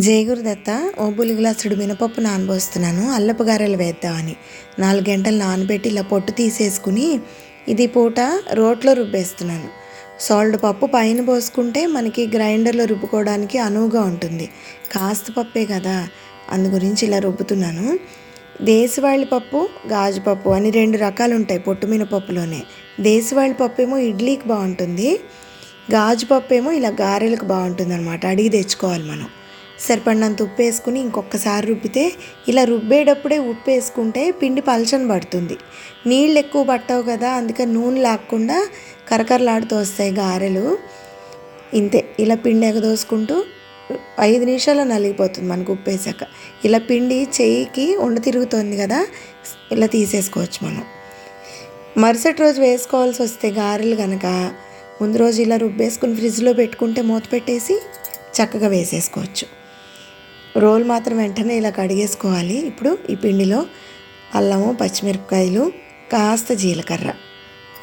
జయగురుదత్త ఓ గ్లాసుడు మినపప్పు నానబోస్తున్నాను. అల్లపు గారెలు వేద్దామని 4 గంటలు నానబెట్టి ఇలా పొట్టు తీసేసుకుని ఇది పూట రోట్లో రుబ్బేస్తున్నాను. సాల్ట్ పప్పు పైన పోసుకుంటే మనకి గ్రైండర్లో రుబ్బుకోవడానికి అనువుగా ఉంటుంది. కాస్త పప్పే కదా, అందు గురించి ఇలా రుబ్బుతున్నాను. దేశవాళి పప్పు, గాజు పప్పు అని 2 రకాలు ఉంటాయి పొట్టు మినపప్పులోనే. దేశవాళి పప్పు ఏమో ఇడ్లీకి బాగుంటుంది, గాజు పప్పు ఏమో ఇలా గారెలకు బాగుంటుంది అనమాట. అడిగి తెచ్చుకోవాలి మనం. సరిపడినంత ఉప్పు వేసుకుని ఇంకొకసారి రుబ్బితే, ఇలా రుబ్బేటప్పుడే ఉప్పు వేసుకుంటే పిండి పలచన పడుతుంది. నీళ్ళు ఎక్కువ పట్టవు కదా, అందుకని నూనె లాక్కుండా కరకరలాడుతూ వస్తాయి గారెలు. ఇంతే, ఇలా పిండి ఎగదోసుకుంటూ 5 నిమిషాల్లో నలిగిపోతుంది మనకు ఉప్పు వేసాక. ఇలా పిండి చెయ్యికి ఉండ తిరుగుతుంది కదా, ఇలా తీసేసుకోవచ్చు మనం. మరుసటి రోజు వేసుకోవాల్సి వస్తే గారెలు కనుక ముందు రోజు ఇలా రుబ్బేసుకుని ఫ్రిడ్జ్లో పెట్టుకుంటే మూత పెట్టేసి చక్కగా వేసేసుకోవచ్చు. రోల్ మాత్రం వెంటనే ఇలా కడిగేసుకోవాలి. ఇప్పుడు ఈ పిండిలో అల్లము, పచ్చిమిరపకాయలు, కాస్త జీలకర్ర,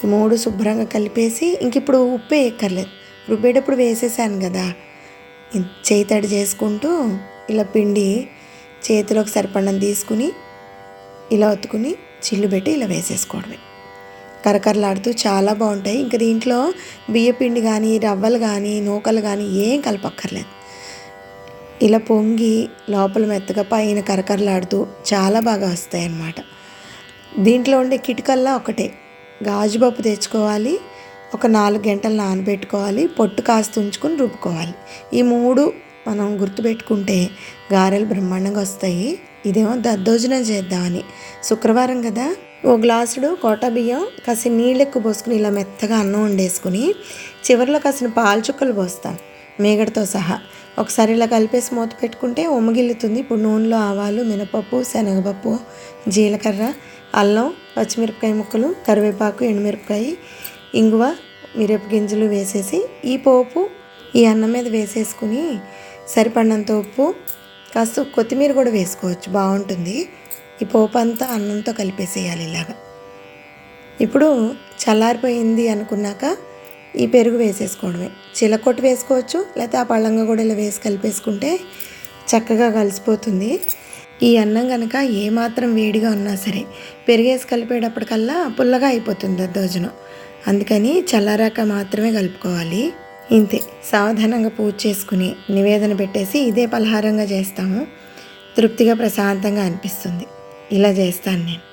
ఈ 3 శుభ్రంగా కలిపేసి ఇంక ఇప్పుడు ఉప్పే ఎక్కర్లేదు, రుబ్బేటప్పుడు వేసేసాను కదా. చేయి తడి చేసుకుంటూ ఇలా పిండి చేతిలోకి సరిపడినంత తీసుకుని ఇలా ఒత్తుకుని చిల్లు పెట్టి ఇలా వేసేసుకోవడమే. కరకరలాడుతూ చాలా బాగుంటాయి. ఇంకా దీంట్లో బియ్యపిండి కానీ, రవ్వలు కానీ, నూకలు కానీ ఏం కలపక్కర్లేదు. ఇలా పొంగి లోపల మెత్తగా పైన కరకరలాడుతూ చాలా బాగా వస్తాయి అన్నమాట. దీంట్లో ఉండే కిటికల్లా ఒకటే, గాజుపప్పు తెచ్చుకోవాలి, ఒక 4 గంటలు నానబెట్టుకోవాలి, పొట్టు కాస్త ఉంచుకొని రుబ్బుకోవాలి. ఈ 3 మనం గుర్తుపెట్టుకుంటే గారెలు బ్రహ్మాండంగా వస్తాయి. ఇదేమో దద్దోజనం చేద్దామని, శుక్రవారం కదా. ఓ గ్లాసుడు కోటా బియ్యం కాసిన నీళ్ళు ఎక్కువ పోసుకుని ఇలా మెత్తగా అన్నం వండేసుకుని చివరిలో కాసిన పాలు చుక్కలు పోస్తాను మేగడతో సహా. ఒకసారి ఇలా కలిపేసి మూత పెట్టుకుంటే ఉమ్మగిల్లుతుంది. ఇప్పుడు నూనెలో ఆవాలు, మినపప్పు, శనగపప్పు, జీలకర్ర, అల్లం, పచ్చిమిరపకాయ ముక్కలు, కరివేపాకు, ఎండుమిరపకాయ, ఇంగువ, మిరప గింజలు వేసేసి ఈ పోపు ఈ అన్నం మీద వేసేసుకుని సరిపడినంత ఉప్పు, కాస్త కొత్తిమీర కూడా వేసుకోవచ్చు, బాగుంటుంది. ఈ పోపు అంతా అన్నంతో కలిపేసేయాలి ఇలాగా. ఇప్పుడు చల్లారిపోయింది అనుకున్నాక ఈ పెరుగు వేసేసుకోవడమే. చిలకొట్టు వేసుకోవచ్చు, లేకపోతే ఆ పళ్ళంగా కూడా ఇలా వేసి కలిపేసుకుంటే చక్కగా కలిసిపోతుంది. ఈ అన్నం కనుక ఏమాత్రం వేడిగా ఉన్నా సరే పెరుగేసి కలిపేటప్పటికల్లా పుల్లగా అయిపోతుంది దద్దోజనం. అందుకని చల్లారాక మాత్రమే కలుపుకోవాలి. ఇంతే, సావధానంగా పూజ చేసుకుని నివేదన పెట్టేసి ఇదే పలహారంగా చేస్తాము. తృప్తిగా ప్రశాంతంగా అనిపిస్తుంది. ఇలా చేస్తాను నేను.